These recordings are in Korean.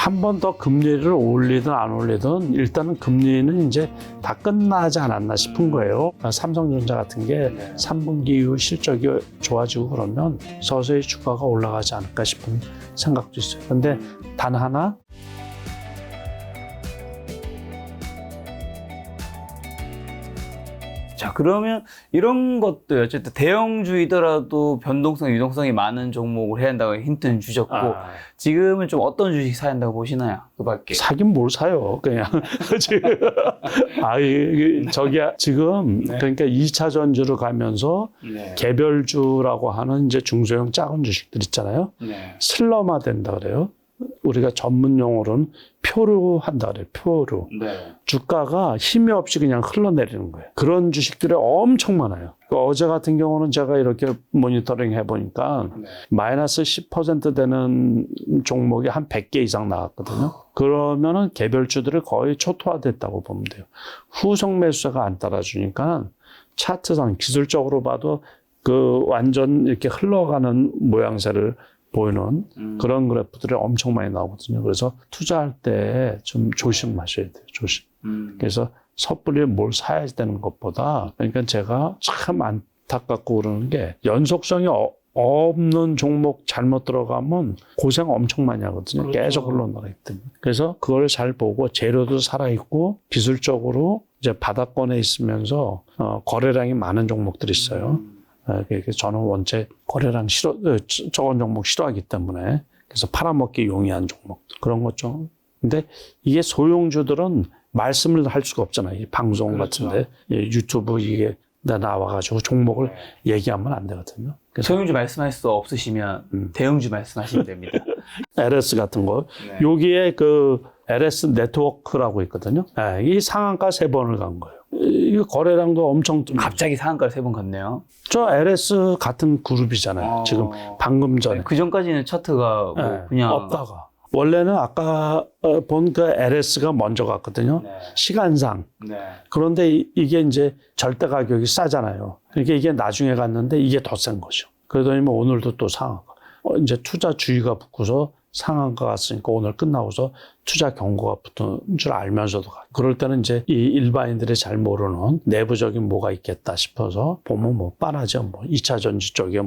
한 번 더 금리를 올리든 안 올리든 일단은 금리는 이제 다 끝나지 않았나 싶은 거예요. 삼성전자 같은 게 3분기 이후 실적이 좋아지고 그러면 서서히 주가가 올라가지 않을까 싶은 생각도 있어요. 근데 단 하나, 자, 그러면 이런 것도 어쨌든 대형주이더라도 변동성, 유동성이 많은 종목을 해야 한다고 힌트는 주셨고, 지금은 좀 어떤 주식 사야 한다고 보시나요? 그 밖에. 사긴 뭘 사요, 그냥. 지금. 저기, 지금, 그러니까 2차 전지로 가면서 개별주라고 하는 이제 중소형 작은 주식들 있잖아요. 슬럼화 된다 그래요. 우리가 전문 용어로는 표류 한다 그래요. 표류. 주가가 힘이 없이 그냥 흘러내리는 거예요. 그런 주식들이 엄청 많아요. 어제 같은 경우는 제가 이렇게 모니터링 해보니까 마이너스 10% 되는 종목이 한 100개 이상 나왔거든요. 그러면은 개별주들이 거의 초토화됐다고 보면 돼요. 후속 매수세가 안 따라주니까 차트상 기술적으로 봐도 그 완전 이렇게 흘러가는 모양새를 보이는 그런 그래프들이 엄청 많이 나오거든요. 그래서 투자할 때 좀 조심하셔야 돼요. 조심. 그래서 섣불리 뭘 사야 되는 것보다, 그러니까 제가 참 안타깝고 그러는 게 연속성이 없는 종목 잘못 들어가면 고생 엄청 많이 하거든요. 그렇죠. 계속 흘러나가기 때문에. 그래서 그걸 잘 보고 재료도 살아있고 기술적으로 이제 바닥권에 있으면서 거래량이 많은 종목들이 있어요. 그래서 저는 원체 거래량 적은 종목 싫어하기 때문에 그래서 팔아먹기 용이한 종목들 그런 것 좀. 근데 이게 소형주들은 말씀을 할 수가 없잖아요. 이 방송 그렇죠. 같은데 유튜브 이게 나와가지고 종목을 얘기하면 안 되거든요. 소형주 말씀할 수 없으시면 대형주 말씀하시면 됩니다. LS 같은 거. 여기에 그 LS 네트워크라고 있거든요. 이 상한가 3번을 간 거예요. 이 거래량도 엄청 갑자기 상한가를 3번 갔네요. 저 LS 같은 그룹이잖아요. 지금 방금 전에. 그 전까지는 차트가 뭐 그냥 없다가. 원래는 아까 본 그 LS가 먼저 갔거든요. 시간상. 그런데 이게 이제 절대 가격이 싸잖아요. 그러니까 이게 나중에 갔는데 이게 더 센 거죠. 그러더니 뭐 오늘도 또 상한가. 이제 투자 주의가 붙고서 상한가 갔으니까 오늘 끝나고서 투자 경고가 붙은 줄 알면서도 가. 그럴 때는 이제 이 일반인들이 잘 모르는 내부적인 뭐가 있겠다 싶어서 보면 뭐 빤하죠. 뭐 2차 전지 쪽에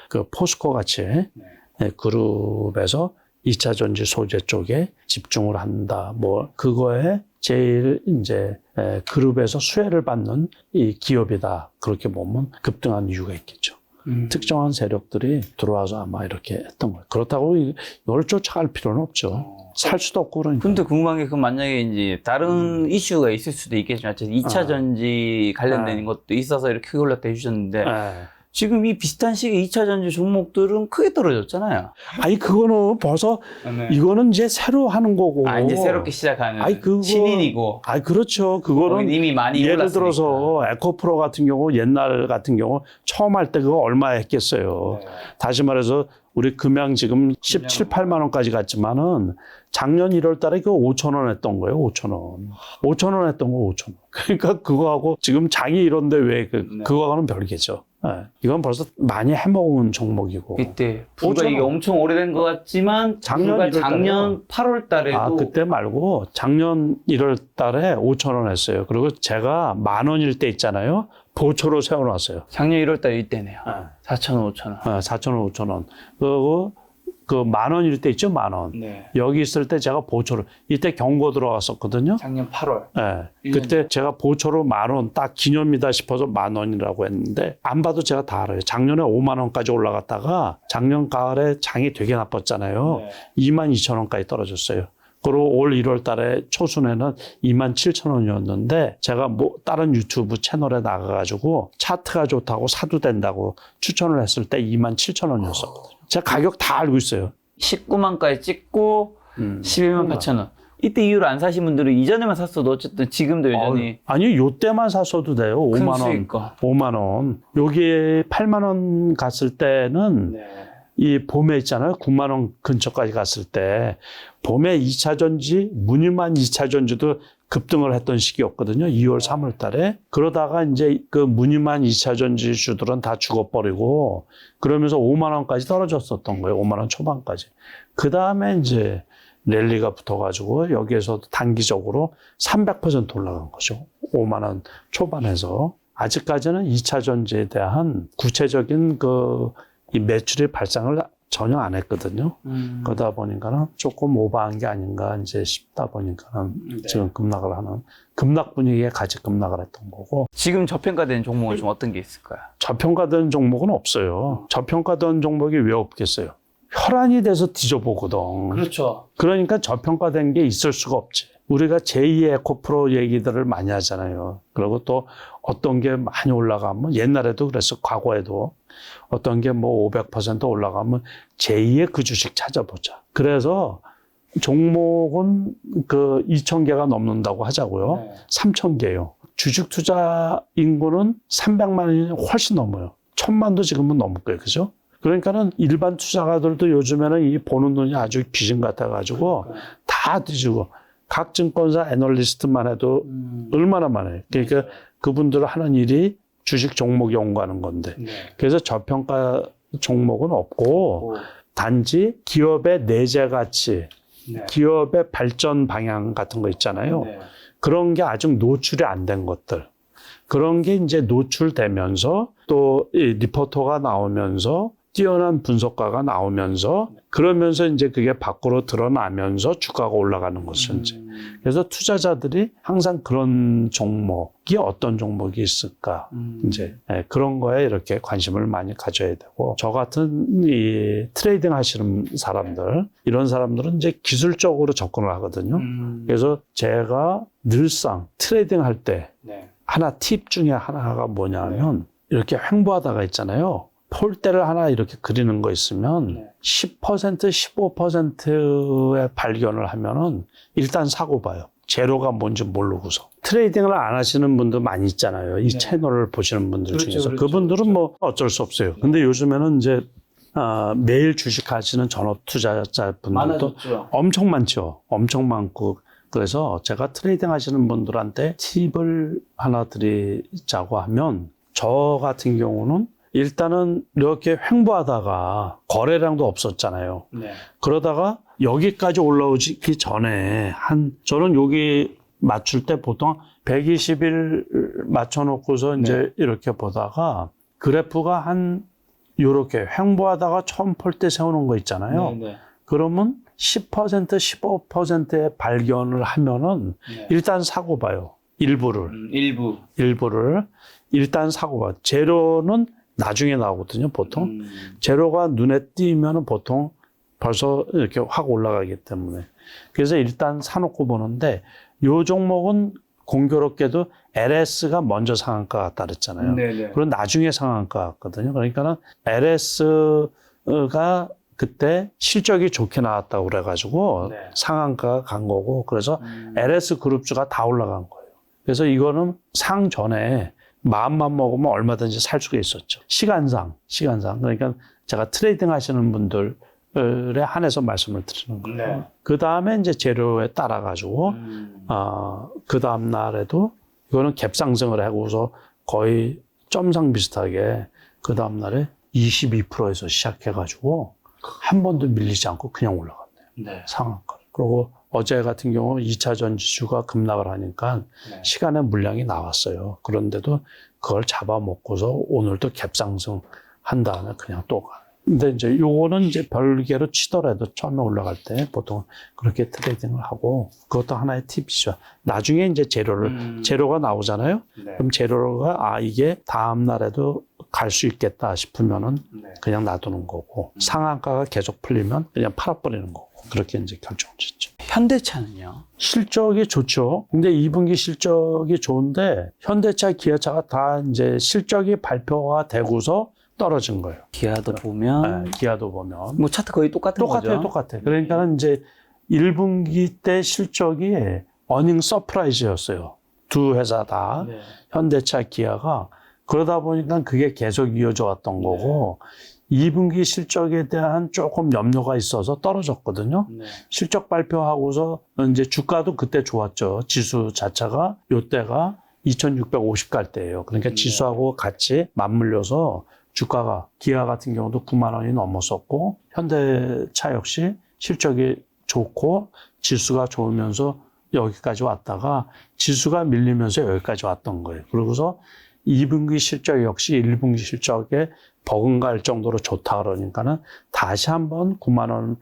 그 포스코 같이 그룹에서 2차 전지 소재 쪽에 집중을 한다. 뭐 그거에 제일 이제 그룹에서 수혜를 받는 이 기업이다. 그렇게 보면 급등한 이유가 있겠죠. 특정한 세력들이 들어와서 아마 이렇게 했던 거예요. 그렇다고 이걸 쫓아갈 필요는 없죠. 살 수도 없고 그러니까. 근데 궁금한 게, 그럼 만약에 이제 다른 이슈가 있을 수도 있겠지만, 2차 전지 관련된 것도 있어서 이렇게 크게 올랐다 해주셨는데, 지금 이 비슷한 시기에 2차 전지 종목들은 크게 떨어졌잖아요. 아니, 그거는 벌써, 이거는 이제 새로 하는 거고. 이제 새롭게 시작하는 신인이고. 그렇죠. 그거는 이미 많이 예를 올랐으니까. 들어서 에코프로 같은 경우, 옛날 같은 경우, 처음 할 때 그거 얼마 했겠어요. 다시 말해서, 우리 금양 지금 17, 8만 원까지 갔지만은 작년 1월 달에 그 5천 원 했던 거예요. 5천 원. 5천 원 했던 거 5천 원. 그러니까 그거하고 지금 장이 이런데 왜 그거하고는 별개죠. 이건 벌써 많이 해먹은 종목이고. 이때 불과 이게 엄청 오래된 것 같지만 작년 8월 달에도 그때 말고 작년 1월 달에 5천 원 했어요. 그리고 제가 10,000원일 때 있잖아요. 보초로 세워놨어요. 작년 1월 달 이때네요. 4,000원, 5,000원. 4,000원, 5,000원. 그리고 그 10,000원일 때 있죠, 10,000원. 여기 있을 때 제가 보초로, 이때 경고 들어갔었거든요. 작년 8월. 그때 제가 보초로 10,000원 딱 기념이다 싶어서 10,000원이라고 했는데, 안 봐도 제가 다 알아요. 작년에 5만 원까지 올라갔다가 작년 가을에 장이 되게 나빴잖아요. 22,000원까지 떨어졌어요. 그리고 올 1월 달에 초순에는 27,000원이었는데 제가 뭐 다른 유튜브 채널에 나가가지고 차트가 좋다고 사도 된다고 추천을 했을 때 27,000원이었었거든요. 제가 가격 다 알고 있어요. 19만까지 찍고 11만 8천원. 이때 이후로 안 사신 분들은 이전에만 샀어도 어쨌든 지금도 여전히. 아니, 요때만 샀어도 돼요. 5만 원. 수익과. 5만 원. 여기에 8만 원 갔을 때는 이 봄에 있잖아요. 9만 원 근처까지 갔을 때 봄에 2차 전지, 무늬만 2차 전지도 급등을 했던 시기였거든요. 2월, 3월 달에. 그러다가 이제 그 무늬만 2차 전지주들은 다 죽어버리고 그러면서 5만 원까지 떨어졌었던 거예요. 5만 원 초반까지. 그 다음에 이제 랠리가 붙어가지고 여기에서도 단기적으로 300% 올라간 거죠. 5만 원 초반에서. 아직까지는 2차 전지에 대한 구체적인 이 매출의 발상을 전혀 안 했거든요. 그러다 보니까는 조금 오버한 게 아닌가 이제 싶다 보니까는 네. 지금 급락 분위기에 같이 급락을 했던 거고. 지금 저평가된 종목은 좀 어떤 게 있을까요? 저평가된 종목은 없어요. 저평가된 종목이 왜 없겠어요? 혈안이 돼서 뒤져보거든. 그렇죠. 그러니까 저평가된 게 있을 수가 없지. 우리가 제2의 에코프로 얘기들을 많이 하잖아요. 그리고 또 어떤 게 많이 올라가면, 옛날에도 그랬어, 과거에도. 어떤 게 뭐 500% 올라가면 제2의 그 주식 찾아보자. 그래서 종목은 2,000개가 넘는다고 하자고요. 네. 3,000개요. 주식 투자 인구는 300만이 훨씬 넘어요. 1,000만도 지금은 넘을 거예요. 그죠? 그러니까는 일반 투자가들도 요즘에는 이 보는 눈이 아주 귀신 같아가지고 다 뒤지고, 각 증권사 애널리스트만 해도 얼마나 많아요. 그러니까 그분들 하는 일이 주식 종목 연구하는 건데. 네. 그래서 저평가 종목은 없고, 단지 기업의 내재 가치, 네. 기업의 발전 방향 같은 거 있잖아요. 네. 그런 게 아직 노출이 안 된 것들. 그런 게 이제 노출되면서 또 이 리포터가 나오면서 뛰어난 분석가가 나오면서 그러면서 이제 그게 밖으로 드러나면서 주가가 올라가는 것이죠. 그래서 투자자들이 항상 그런 종목이 어떤 종목이 있을까 이제 그런 거에 이렇게 관심을 많이 가져야 되고, 저 같은 이 트레이딩 하시는 사람들, 이런 사람들은 이제 기술적으로 접근을 하거든요. 그래서 제가 늘상 트레이딩 할 때 하나 팁 중에 하나가 뭐냐면, 이렇게 횡보하다가 있잖아요. 폴대를 하나 이렇게 그리는 거 있으면 10%, 15%의 발견을 하면은 일단 사고 봐요. 재료가 뭔지 모르고서. 트레이딩을 안 하시는 분도 많이 있잖아요. 이 채널을 보시는 분들 중에서. 그분들은 뭐 어쩔 수 없어요. 근데 요즘에는 이제 매일 주식하시는 전업 투자자분들도 많아졌죠. 엄청 많죠. 엄청 많고. 그래서 제가 트레이딩 하시는 분들한테 팁을 하나 드리자고 하면, 저 같은 경우는 일단은 이렇게 횡보하다가 거래량도 없었잖아요. 네. 그러다가 여기까지 올라오기 전에 저는 여기 맞출 때 보통 120일 맞춰놓고서 이제 이렇게 보다가 그래프가 요렇게 횡보하다가 처음 폴대 세우는 거 있잖아요. 그러면 10%, 15%의 발견을 하면은 일단 사고 봐요. 일부를 일단 사고 봐요. 재료는 나중에 나오거든요, 보통. 재료가 눈에 띄면은 보통 벌써 이렇게 확 올라가기 때문에. 그래서 일단 사놓고 보는데, 요 종목은 공교롭게도 LS가 먼저 상한가 갔다 그랬잖아요. 그럼 나중에 상한가 갔거든요. 그러니까는 LS가 그때 실적이 좋게 나왔다고 그래가지고 상한가가 간 거고, 그래서 LS 그룹주가 다 올라간 거예요. 그래서 이거는 상 전에 마음만 먹으면 얼마든지 살 수가 있었죠. 시간상. 그러니까 제가 트레이딩 하시는 분들에 한해서 말씀을 드리는 거예요. 그 다음에 이제 재료에 따라가지고, 그 다음 날에도 이거는 갭상승을 하고서 거의 점상 비슷하게 그 다음 날에 22%에서 시작해가지고 한 번도 밀리지 않고 그냥 올라갔네요. 상한가. 그리고 어제 같은 경우 2차 전지주가 급락을 하니까 시간에 물량이 나왔어요. 그런데도 그걸 잡아먹고서 오늘도 갭상승 한 다음에 그냥 또 가요. 근데 이제 요거는 이제 별개로 치더라도 처음에 올라갈 때 보통 그렇게 트레이딩을 하고, 그것도 하나의 팁이죠. 나중에 이제 재료가 나오잖아요. 그럼 재료가 이게 다음 날에도 갈 수 있겠다 싶으면은 그냥 놔두는 거고, 상한가가 계속 풀리면 그냥 팔아버리는 거고, 그렇게 이제 결정을 짓죠. 현대차는요? 실적이 좋죠. 근데 2분기 실적이 좋은데 현대차, 기아차가 다 이제 실적이 발표가 되고서 떨어진 거예요. 기아도 보면, 기아도 보면 뭐 차트 거의 똑같은 거죠. 똑같아요. 그러니까는 이제 1분기 때 실적이 어닝 서프라이즈였어요. 두 회사 다 현대차, 기아가. 그러다 보니까 그게 계속 이어져 왔던 거고, 2분기 실적에 대한 조금 염려가 있어서 떨어졌거든요. 실적 발표하고서 이제 주가도 그때 좋았죠. 지수 자체가 요때가 2650 갈 때예요. 그러니까 지수하고 같이 맞물려서 주가가, 기아 같은 경우도 9만 원이 넘었었고, 현대차 역시 실적이 좋고 지수가 좋으면서 여기까지 왔다가 지수가 밀리면서 여기까지 왔던 거예요. 그러고서 2분기 실적 역시 1분기 실적에 버금갈 정도로 좋다 그러니까는 다시 한번 9만 원을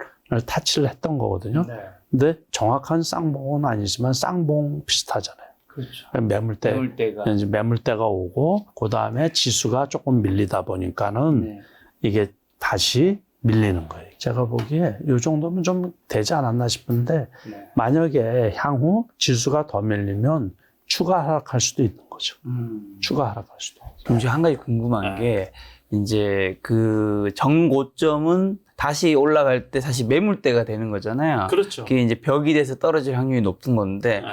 타치를 했던 거거든요. 네. 근데 정확한 쌍봉은 아니지만 쌍봉 비슷하잖아요. 그렇죠. 매물대가 이제 매물대가 오고 그 다음에 지수가 조금 밀리다 보니까는 네. 이게 다시 밀리는 거예요. 제가 보기에 이 정도면 좀 되지 않았나 싶은데 네. 만약에 향후 지수가 더 밀리면 추가 하락할 수도 있는 거죠. 추가 하락할 수도. 그럼 지금 한 가지 궁금한 게 이제 그 정고점은 다시 올라갈 때 사실 매물대가 되는 거잖아요. 그렇죠. 그게 이제 벽이 돼서 떨어질 확률이 높은 건데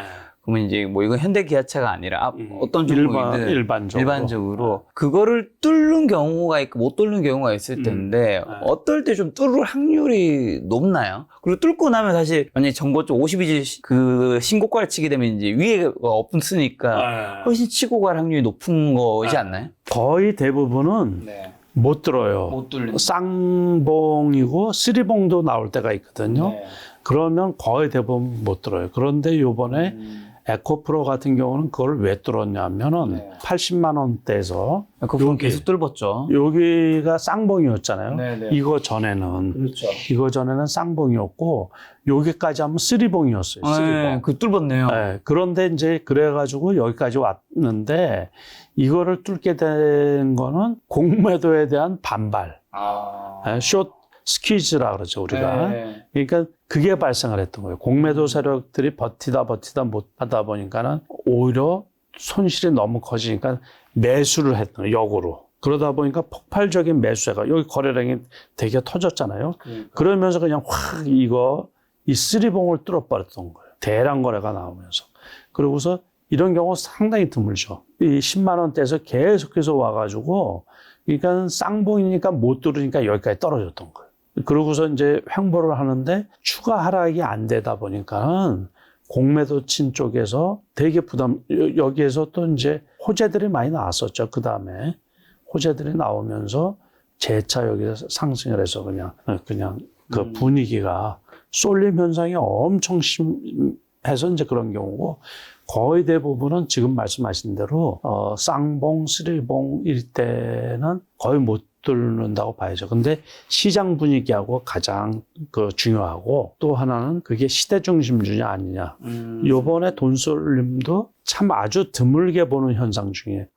그러면 이제 뭐 이건 현대기아차가 아니라 어떤 종목이든 일반적으로 그거를 뚫는 경우가 있고 못 뚫는 경우가 있을 텐데 어떨 때 좀 뚫을 확률이 높나요? 그리고 뚫고 나면 사실 만약에 정고점 52주 그 신고가를 치게 되면 이제 위에가 없으니까 훨씬 치고 갈 확률이 높은 거지 않나요? 거의 대부분은 못 들어요. 못 뚫는. 쌍봉이고 쓰리봉도 나올 때가 있거든요. 그러면 거의 대부분 못 들어요. 그런데 요번에 에코프로 같은 경우는 그걸 왜 뚫었냐면은 80만 원대에서 그건 계속 뚫었죠. 여기가 쌍봉이었잖아요. 네네. 이거 전에는 그렇죠. 이거 전에는 쌍봉이었고 여기까지 하면 쓰리봉이었어요. 쓰리봉. 그 뚫었네요. 네, 그런데 이제 그래가지고 여기까지 왔는데 이거를 뚫게 된 거는 공매도에 대한 반발, 숏 스퀴즈라 그러죠 우리가. 네. 그러니까 그게 발생을 했던 거예요. 공매도 세력들이 버티다 못 하다 보니까는 오히려 손실이 너무 커지니까 매수를 했던 거예요. 역으로. 그러다 보니까 폭발적인 매수세가 여기 거래량이 되게 터졌잖아요. 그러면서 그냥 확 이 쓰리봉을 뚫어버렸던 거예요. 대량 거래가 나오면서. 그러고서 이런 경우 상당히 드물죠. 이 10만 원대에서 계속해서 와가지고 그러니까 쌍봉이니까 못 뚫으니까 여기까지 떨어졌던 거예요. 그러고서 이제 횡보를 하는데 추가 하락이 안 되다 보니까는 공매도 친 쪽에서 되게 여기에서 또 이제 호재들이 많이 나왔었죠. 그 다음에 호재들이 나오면서 재차 여기서 상승을 해서 그냥 그 분위기가 쏠림 현상이 엄청 심해서 이제 그런 경우고 거의 대부분은 지금 말씀하신 대로 쌍봉, 쓰리봉일 때는 거의 못 뚫는다고 봐야죠. 근데 시장 분위기하고 가장 중요하고 또 하나는 그게 시대 중심주냐 아니냐. 요번에 돈 쏠림도 참 아주 드물게 보는 현상 중에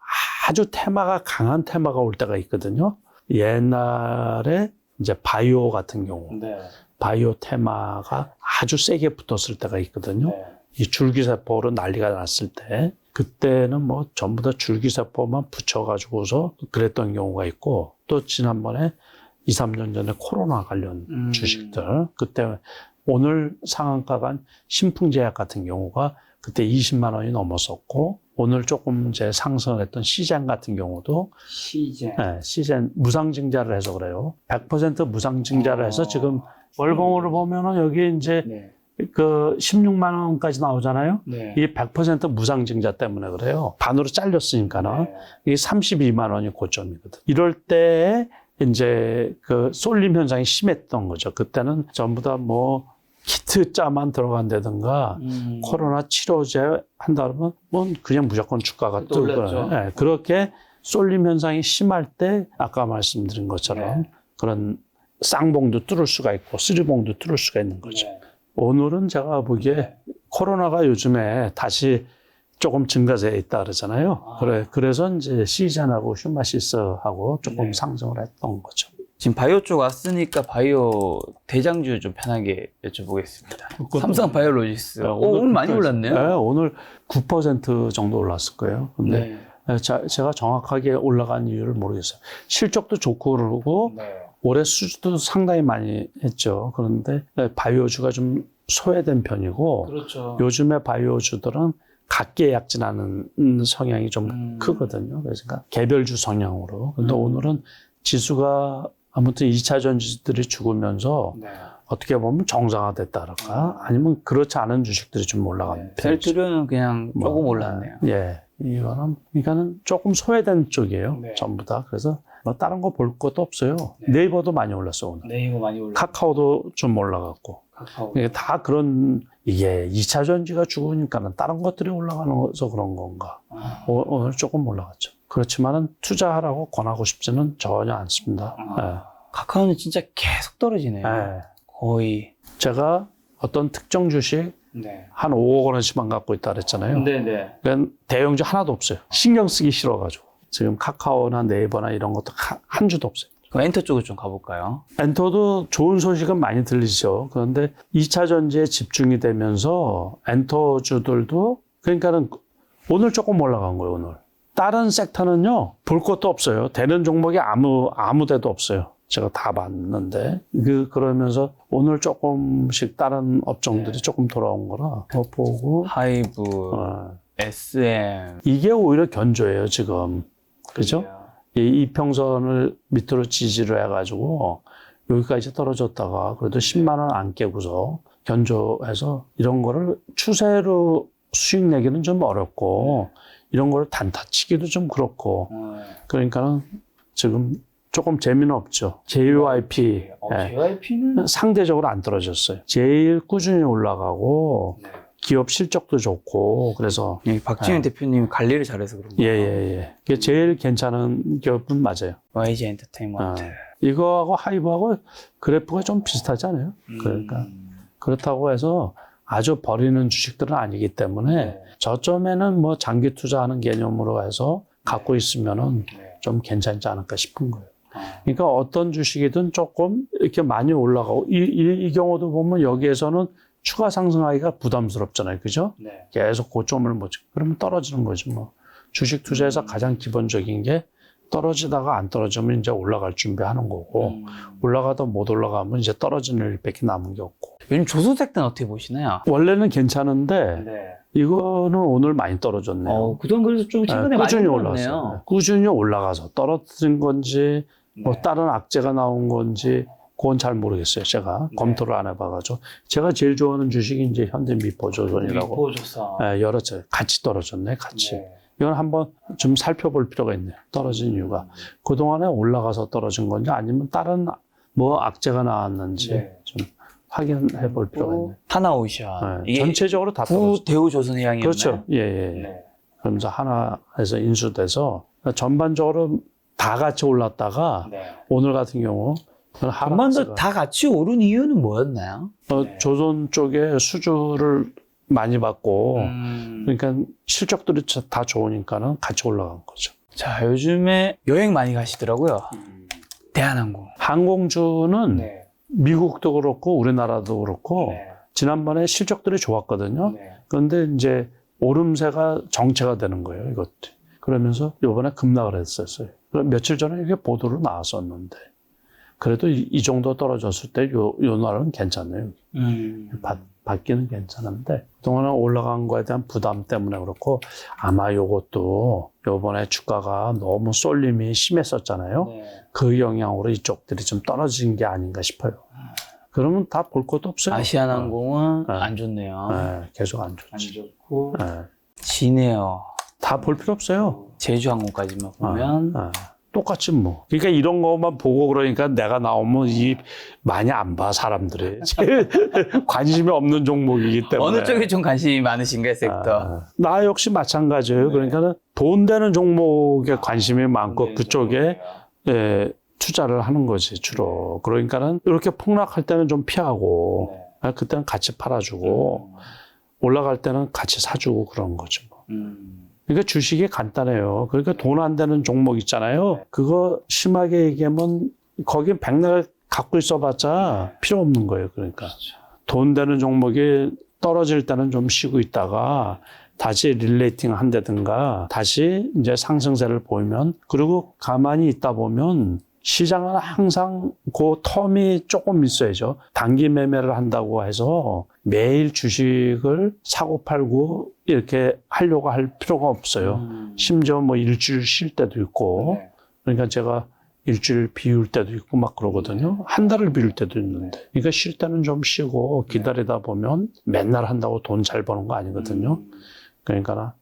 아주 테마가 강한 테마가 올 때가 있거든요. 옛날에 이제 바이오 같은 경우. 바이오 테마가 아주 세게 붙었을 때가 있거든요. 이 줄기세포로 난리가 났을 때 그때는 뭐 전부 다 줄기세포만 붙여가지고서 그랬던 경우가 있고 또 지난번에 2, 3년 전에 코로나 관련 주식들 그때 오늘 상한가가 신풍제약 같은 경우가 그때 20만 원이 넘었었고 오늘 조금 이제 상승을 했던 시젠 같은 경우도 시젠 무상증자를 해서 그래요. 100% 무상증자를 해서 지금 월봉으로 보면은 여기 이제 그 16만 원까지 나오잖아요. 이게 100% 무상증자 때문에 그래요. 반으로 잘렸으니까는 이게 32만 원이 고점이거든. 이럴 때 이제 그 쏠림 현상이 심했던 거죠. 그때는 전부 다 뭐 키트자만 들어간다든가 코로나 치료제 한다 그러면 뭐 그냥 무조건 주가가 뜨고 그렇게 쏠림 현상이 심할 때 아까 말씀드린 것처럼 그런 쌍봉도 뚫을 수가 있고 쓰리봉도 뚫을 수가 있는 거죠. 오늘은 제가 보기에 코로나가 요즘에 다시 조금 증가세에 있다 그러잖아요. 그래서 이제 시젠하고 휴마시스하고 조금 상승을 했던 거죠. 지금 바이오 쪽 왔으니까 바이오 대장주 좀 편하게 여쭤보겠습니다. 삼성바이오로직스. 오늘 많이 올랐네요. 네, 오늘 9% 정도 올랐을 거예요. 근데 제가 정확하게 올라간 이유를 모르겠어요. 실적도 좋고 그러고 올해 수주도 상당히 많이 했죠. 그런데 바이오주가 좀 소외된 편이고 요즘에 바이오주들은 각계약진하는 성향이 좀 크거든요. 그러니까 개별주 성향으로. 근데 오늘은 지수가 아무튼 2차 전지들이 죽으면서 어떻게 보면 정상화됐다랄까 아니면 그렇지 않은 주식들이 좀 올라가는 편이죠. 셀트리온은 그냥 조금 올랐네요. 이거는 조금 소외된 쪽이에요. 전부 다. 그래서 뭐 다른 거 볼 것도 없어요. 네이버도 많이 올랐어 오늘. 네이버 많이 올랐어요. 카카오도 좀 올라갔고. 이게 다 그런, 이게 2차 전지가 죽으니까는 다른 것들이 올라가서 그런 건가. 오늘 조금 올라갔죠. 그렇지만은 투자하라고 권하고 싶지는 전혀 않습니다. 카카오는 진짜 계속 떨어지네요. 거의. 제가 어떤 특정 주식 한 5억 원어치만 갖고 있다 그랬잖아요. 그러니까 대형주 하나도 없어요. 신경 쓰기 싫어가지고. 지금 카카오나 네이버나 이런 것도 한 주도 없어요. 그럼 엔터 쪽으로 좀 가볼까요? 엔터도 좋은 소식은 많이 들리죠. 그런데 2차 전지에 집중이 되면서 엔터주들도 그러니까는 오늘 조금 올라간 거예요, 오늘. 다른 섹터는요, 볼 것도 없어요. 되는 종목이 아무 데도 없어요. 제가 다 봤는데. 그러면서 오늘 조금씩 다른 업종들이 조금 돌아온 거라 그거 보고. 하이브, SM. 이게 오히려 견조해요, 지금. 그죠? 이 이평선을 밑으로 지지를 해가지고 여기까지 떨어졌다가 그래도 10만 원 안 깨고서 견조해서 이런 거를 추세로 수익 내기는 좀 어렵고 이런 거를 단타치기도 좀 그렇고 그러니까는 지금 조금 재미는 없죠. JYP. JYP는 상대적으로 안 떨어졌어요. 제일 꾸준히 올라가고 기업 실적도 좋고 그래서 박지윤 대표님이 관리를 잘해서 그런 거예요. 예. 그게 제일 괜찮은 기업은 맞아요. YG 엔터테인먼트. 이거하고 하이브하고 그래프가 좀 비슷하지 않아요? 그러니까 그렇다고 해서 아주 버리는 주식들은 아니기 때문에 저점에는 뭐 장기 투자하는 개념으로 해서 갖고 있으면은 좀 괜찮지 않을까 싶은 거예요. 그러니까 어떤 주식이든 조금 이렇게 많이 올라가고 이 경우도 보면 여기에서는 추가 상승하기가 부담스럽잖아요. 그죠? 계속 고점을 못 찍고 그러면 떨어지는 거지 뭐. 주식 투자에서 가장 기본적인 게 떨어지다가 안 떨어지면 이제 올라갈 준비하는 거고 올라가다 못 올라가면 이제 떨어지는 일밖에 남은 게 없고. 요즘 조선섹터는 어떻게 보시나요? 원래는 괜찮은데 이거는 오늘 많이 떨어졌네요. 그동안 그래서 좀 최근에 꾸준히 많이 올랐어요. 올랐네요. 꾸준히 올라가서 떨어진 건지 뭐 다른 악재가 나온 건지 그건 잘 모르겠어요. 제가 검토를 안 해봐가지고. 제가 제일 좋아하는 주식이 이제 현대미포조선이라고. 미포조선. 여러 차 같이 떨어졌네, 같이. 이건 한번 좀 살펴볼 필요가 있네요. 떨어진 이유가. 그동안에 올라가서 떨어진 건지 아니면 다른 뭐 악재가 나왔는지 좀 확인해 볼 필요가 있네요. 하나오션. 이게 전체적으로 다 떨어졌어요. 구대우조선해양이었나요? 그렇죠. 예. 그러면서 하나에서 인수돼서 전반적으로 다 같이 올랐다가 오늘 같은 경우 전반적으로 다 같이 오른 이유는 뭐였나요? 조선 쪽에 수주를 많이 받고 그러니까 실적들이 다 좋으니까는 같이 올라간 거죠. 자, 요즘에 여행 많이 가시더라고요. 대한항공. 항공주는 미국도 그렇고 우리나라도 그렇고 지난번에 실적들이 좋았거든요. 그런데 이제 오름세가 정체가 되는 거예요, 이것도. 그러면서 이번에 급락을 했었어요. 며칠 전에 이게 보도로 나왔었는데 그래도 이 정도 떨어졌을 때 요 날은 괜찮네요. 받기는 괜찮은데 그동안은 올라간 거에 대한 부담 때문에 그렇고 아마 요것도 요번에 주가가 너무 쏠림이 심했었잖아요. 그 영향으로 이쪽들이 좀 떨어진 게 아닌가 싶어요. 그러면 다 볼 것도 없어요. 아시아나항공은 안 좋네요. 계속 안 좋지. 안 좋고 진에어 다 볼 필요 없어요. 제주항공까지만 보면 똑같이 뭐. 그러니까 이런 것만 보고 그러니까 내가 나오면 많이 안 봐, 사람들이. 제일 관심이 없는 종목이기 때문에. 어느 쪽에 좀 관심이 많으신가요, 섹터? 나 역시 마찬가지예요. 그러니까 돈 되는 종목에 관심이 많고 그쪽에 투자를 하는 거지, 주로. 그러니까는 이렇게 폭락할 때는 좀 피하고, 그때는 같이 팔아주고, 올라갈 때는 같이 사주고 그런 거죠. 뭐. 그러니까 주식이 간단해요. 그러니까 돈 안 되는 종목 있잖아요. 그거 심하게 얘기하면 거기 백날 갖고 있어봤자 필요 없는 거예요. 그러니까 돈 되는 종목이 떨어질 때는 좀 쉬고 있다가 다시 릴레이팅 한다든가 다시 이제 상승세를 보이면 그리고 가만히 있다 보면 시장은 항상 그 텀이 조금 있어야죠. 단기 매매를 한다고 해서 매일 주식을 사고 팔고 이렇게 하려고 할 필요가 없어요. 심지어 뭐 일주일 쉴 때도 있고 그러니까 제가 일주일 비울 때도 있고 막 그러거든요. 한 달을 비울 때도 있는데 그러니까 쉴 때는 좀 쉬고 기다리다 보면 맨날 한다고 돈 잘 버는 거 아니거든요. 그러니까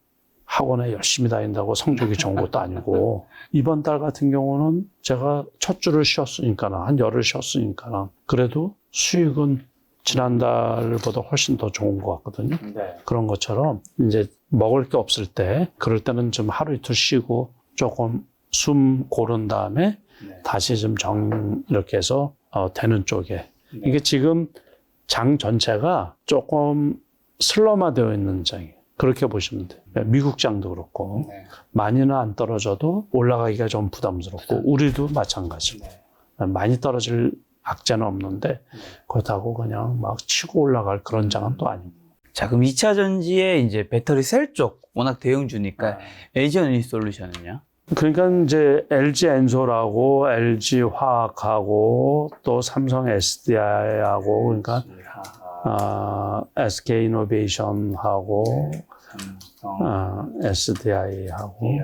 학원에 열심히 다닌다고 성적이 좋은 것도 아니고 이번 달 같은 경우는 제가 첫 주를 쉬었으니까 한 열흘 쉬었으니까 그래도 수익은 지난달보다 훨씬 더 좋은 것 같거든요. 네. 그런 것처럼 이제 먹을 게 없을 때 그럴 때는 좀 하루 이틀 쉬고 조금 숨 고른 다음에 네. 다시 좀 이렇게 해서 되는 쪽에 네. 이게 지금 장 전체가 조금 슬럼화되어 있는 장이에요. 그렇게 보시면 돼요. 미국 장도 그렇고 네. 많이는 안 떨어져도 올라가기가 좀 부담스럽고 우리도 마찬가지. 네. 많이 떨어질 악재는 없는데 그렇다고 그냥 막 치고 올라갈 그런 장은 또 아니고. 자, 그럼 2차 전지에 이제 배터리 셀 쪽 워낙 대형주니까 네. LG 에너지 솔루션은요? 그러니까 이제 LG 엔솔하고 LG 화학하고 또 삼성 SDI하고 그러니까 SK 이노베이션하고 삼성, SDI하고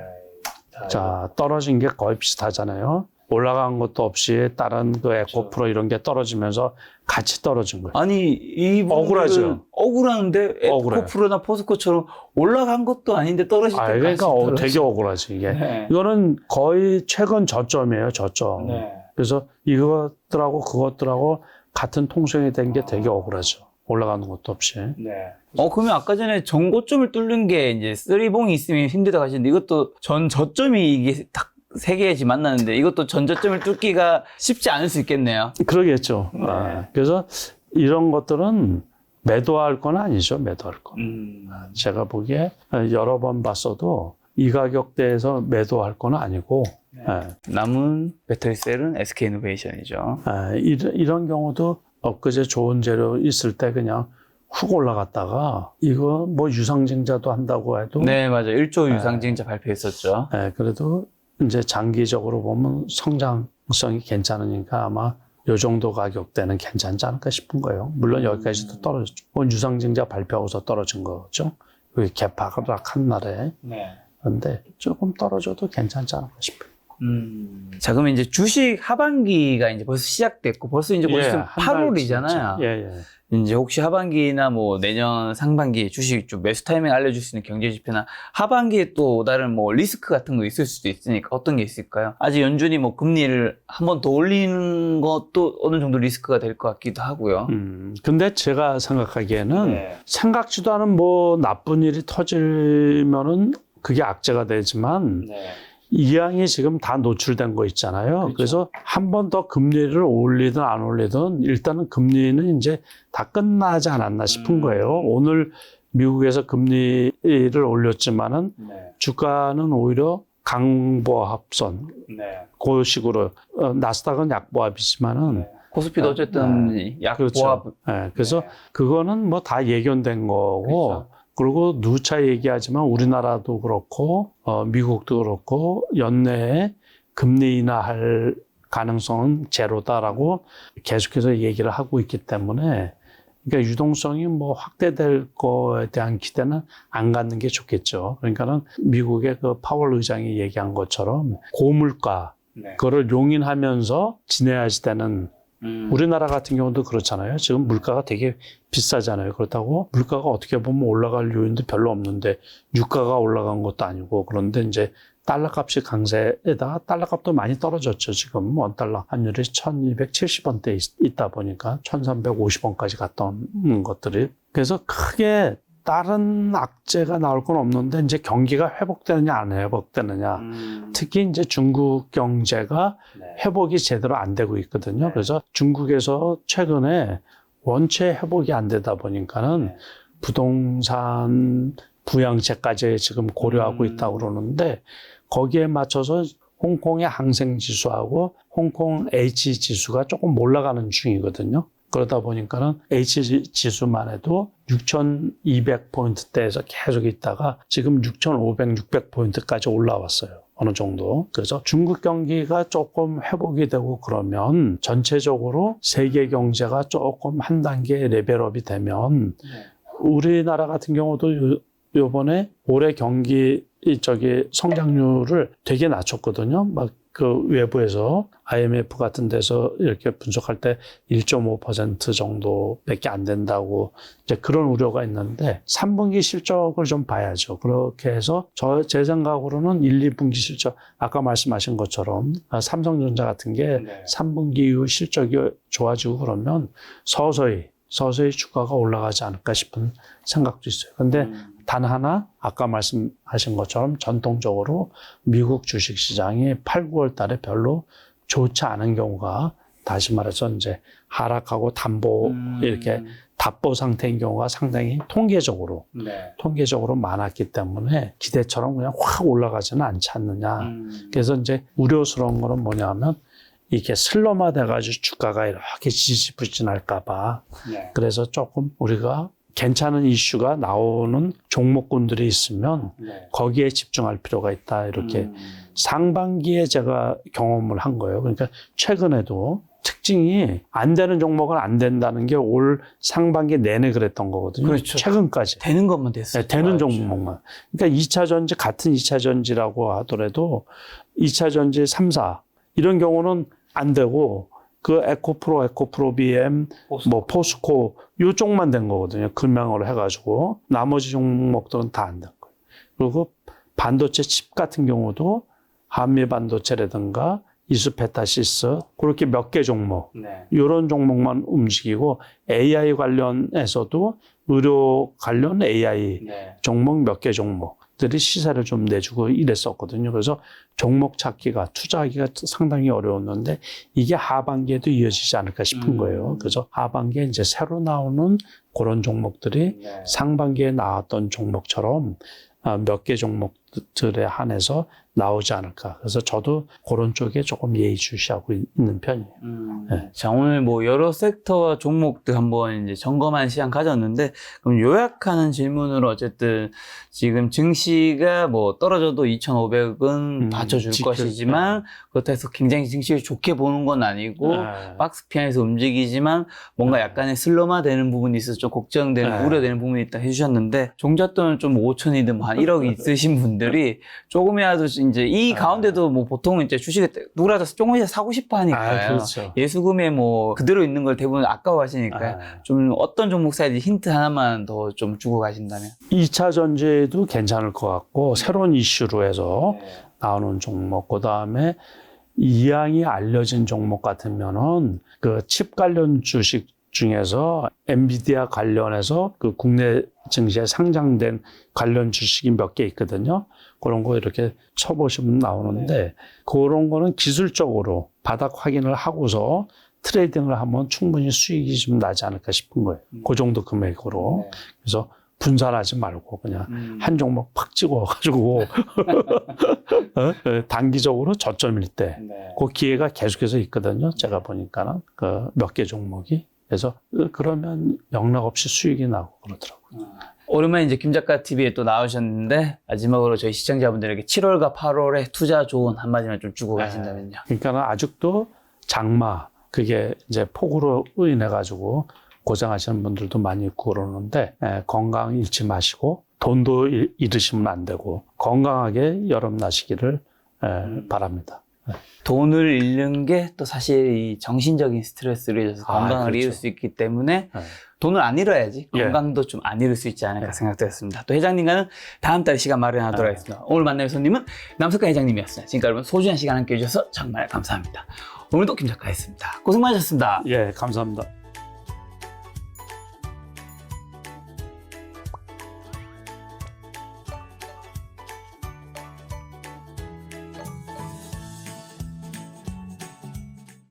자 떨어진 게 거의 비슷하잖아요. 올라간 것도 없이 다른 그 에코프로 이런 게 떨어지면서 같이 떨어진 거예요. 아니, 이분들은 억울하죠. 억울한데 억울해요. 에코프로나 포스코처럼 올라간 것도 아닌데 떨어질 때 그러니까 되게 억울하지 이게. 네. 이거는 거의 최근 저점이에요, 저점. 네. 그래서 이것들하고 그것들하고 같은 통생이 된 게 되게 억울하죠. 올라가는 것도 없이. 네. 그러면 아까 전에 전고점을 뚫는 게 이제 쓰리봉이 있으면 힘들다고 하시는데 이것도 전 저점이 이게 딱 세 개지 만나는데 이것도 전 저점을 뚫기가 쉽지 않을 수 있겠네요. 그러겠죠. 네. 그래서 이런 것들은 매도할 건 아니죠, 매도할 건. 제가 보기에 여러 번 봤어도 이 가격대에서 매도할 건 아니고, 남은 배터리 셀은 SK 이노베이션이죠. 이런 경우도 엊그제 좋은 재료 있을 때 그냥 훅 올라갔다가 이거 뭐 유상증자도 한다고 해도 네, 맞아요. 1조 유상증자 발표했었죠. 그래도 이제 장기적으로 보면 성장성이 괜찮으니까 아마 요 정도 가격대는 괜찮지 않을까 싶은 거예요. 물론 여기까지도 떨어졌죠. 유상증자 발표하고서 떨어진 거죠. 여기 개파락 한 날에. 네. 그런데 조금 떨어져도 괜찮지 않을까 싶어요. 자, 그러면 이제 주식 하반기가 이제 벌써 시작됐고 벌써 이제 곧 있으면 8월이잖아요. 예. 이제 혹시 하반기나 뭐 내년 상반기에 주식 좀 매수 타이밍 알려줄 수 있는 경제 지표나 하반기에 또 다른 뭐 리스크 같은 거 있을 수도 있으니까 어떤 게 있을까요? 아직 연준이 뭐 금리를 한 번 더 올리는 것도 어느 정도 리스크가 될 것 같기도 하고요. 근데 제가 생각하기에는 네. 생각지도 않은 뭐 나쁜 일이 터지면은 그게 악재가 되지만 네. 이양이 지금 다 노출된 거 있잖아요. 그렇죠. 그래서 한 번 더 금리를 올리든 안 올리든 일단은 금리는 이제 다 끝나지 않았나 싶은 거예요. 오늘 미국에서 금리를 올렸지만은 네. 주가는 오히려 강보합선 네. 그 식으로 나스닥은 약보합이지만은 네. 코스피도 어쨌든 약보합. 그렇죠. 그래서 그거는 뭐 다 예견된 거고 그렇죠. 그리고 누차 얘기하지만 우리나라도 그렇고 미국도 그렇고 연내에 금리 인하할 가능성은 제로다라고 계속해서 얘기를 하고 있기 때문에 그러니까 유동성이 뭐 확대될 거에 대한 기대는 안 갖는 게 좋겠죠. 그러니까는 미국의 그 파월 의장이 얘기한 것처럼 고물가 네. 그거를 용인하면서 지내야지 되는 우리나라 같은 경우도 그렇잖아요. 지금 물가가 되게 비싸잖아요. 그렇다고 물가가 어떻게 보면 올라갈 요인도 별로 없는데 유가가 올라간 것도 아니고 그런데 이제 달러 값이 강세에다가 달러 값도 많이 떨어졌죠. 지금 원달러 환율이 1270원대에 있다 보니까 1350원까지 갔던 것들이. 그래서 크게 다른 악재가 나올 건 없는데 이제 경기가 회복되느냐 안 회복되느냐. 특히 이제 중국 경제가 네. 회복이 제대로 안 되고 있거든요. 그래서 중국에서 최근에 원체 회복이 안 되다 보니까는 부동산 부양책까지 지금 고려하고 있다고 그러는데 거기에 맞춰서 홍콩의 항생지수하고 홍콩 H지수가 조금 올라가는 중이거든요. 그러다 보니까는 H지수만 해도 6,200포인트대에서 계속 있다가 지금 6,500, 600포인트까지 올라왔어요. 어느 정도. 그래서 중국 경기가 조금 회복이 되고 그러면 전체적으로 세계 경제가 조금 한 단계 레벨업이 되면 우리나라 같은 경우도 요번에 올해 경기 성장률을 되게 낮췄거든요. 막 그 외부에서 IMF 같은 데서 이렇게 분석할 때 1.5% 정도밖에 안 된다고 이제 그런 우려가 있는데 3분기 실적을 좀 봐야죠. 그렇게 해서 제 생각으로는 1, 2분기 실적 아까 말씀하신 것처럼 삼성전자 같은 게 3분기 이후 실적이 좋아지고 그러면 서서히 서서히 주가가 올라가지 않을까 싶은 생각도 있어요. 근데 단 하나 아까 말씀하신 것처럼 전통적으로 미국 주식시장이 8, 9월 달에 별로 좋지 않은 경우가 다시 말해서 이제 하락하고 담보 이렇게 답보 상태인 경우가 상당히 통계적으로 많았기 때문에 기대처럼 그냥 확 올라가지는 않지 않느냐. 그래서 이제 우려스러운 거는 뭐냐면 이게 슬럼화 돼가지고 주가가 이렇게 지지부진할까 봐. 그래서 조금 우리가 괜찮은 이슈가 나오는 종목군들이 있으면 거기에 집중할 필요가 있다. 이렇게 상반기에 제가 경험을 한 거예요. 그러니까 최근에도 특징이 안 되는 종목은 안 된다는 게 올 상반기 내내 그랬던 거거든요. 그렇죠. 최근까지. 되는 것만 됐어요. 네, 되는 종목만. 그러니까 2차 전지, 같은 2차 전지라고 하더라도 2차 전지 3, 4 이런 경우는 안 되고 그 에코프로 BM, 뭐 포스코 요쪽만 된 거거든요. 금양으로 해가지고 나머지 종목들은 다 안 된 거예요. 그리고 반도체 칩 같은 경우도 한미 반도체라든가 이수페타시스 그렇게 몇 개 종목 이런 종목만 움직이고 AI 관련해서도 의료 관련 AI 종목 몇 개 종목들이 시세를 좀 내주고 이랬었거든요. 그래서 종목 찾기가 투자하기가 상당히 어려웠는데 이게 하반기에도 이어지지 않을까 싶은 거예요. 그래서 하반기에 이제 새로 나오는 그런 종목들이 상반기에 나왔던 종목처럼 몇 개 종목들에 한해서 나오지 않을까. 그래서 저도 그런 쪽에 조금 예의주시하고 있는 편이에요. 네. 자, 오늘 뭐 여러 섹터와 종목들 한번 이제 점검하는 시간 가졌는데, 그럼 요약하는 질문으로 어쨌든 지금 증시가 뭐 떨어져도 2,500은 받쳐줄 것이지만, 그렇다고 해서 굉장히 증시를 좋게 보는 건 아니고, 박스 피안에서 움직이지만 뭔가 약간의 슬럼화 되는 부분이 있어서 좀 걱정되는, 우려되는 부분이 있다 해주셨는데, 종잣돈은 좀 5천이든 뭐 한 1억 있으신 분들이 조금이라도 이제 이 가운데도 뭐 보통 이제 주식을 누구라도 조금이라도 사고 싶어 하니까요. 그렇죠. 예수금에 뭐 그대로 있는 걸 대부분 아까워하시니까요. 좀 어떤 종목 사야 지 힌트 하나만 더 좀 주고 가신다면. 2차 전지도 괜찮을 것 같고 새로운 이슈로 해서 나오는 종목, 그다음에 이양이 알려진 종목 같으면은 그 칩 관련 주식 중에서 엔비디아 관련해서 그 국내 증시에 상장된 관련 주식이 몇 개 있거든요. 그런 거 이렇게 쳐보시면 나오는데 그런 거는 기술적으로 바닥 확인을 하고서 트레이딩을 하면 충분히 수익이 좀 나지 않을까 싶은 거예요. 그 정도 금액으로. 그래서 분산하지 말고 그냥 한 종목 팍 찍어가지고 단기적으로 저점일 때 그 기회가 계속해서 있거든요. 제가 보니까는 그 몇 개 종목이. 그래서 그러면 영락 없이 수익이 나고 그러더라고요. 오랜만에 이제 김 작가 TV에 또 나오셨는데 마지막으로 저희 시청자분들에게 7월과 8월에 투자 조언 한마디만 좀 주고 가신다면요. 그러니까 아직도 장마 그게 이제 폭우로 인해 가지고 고생하시는 분들도 많이 있고 그러는데 건강 잃지 마시고 돈도 잃으시면 안 되고 건강하게 여름 나시기를 바랍니다. 돈을 잃는 게 또 사실 이 정신적인 스트레스를 줘서 건강을 잃을 수 있기 때문에 돈을 안 잃어야지 건강도 좀 안 잃을 수 있지 않을까 생각되었습니다. 또 회장님과는 다음 달에 시간 마련하도록 하겠습니다. 오늘 만날 손님은 남석가 회장님이었습니다. 지금까지 여러분 소중한 시간 함께 해주셔서 정말 감사합니다. 오늘도 김 작가였습니다. 고생 많으셨습니다. 예, 감사합니다.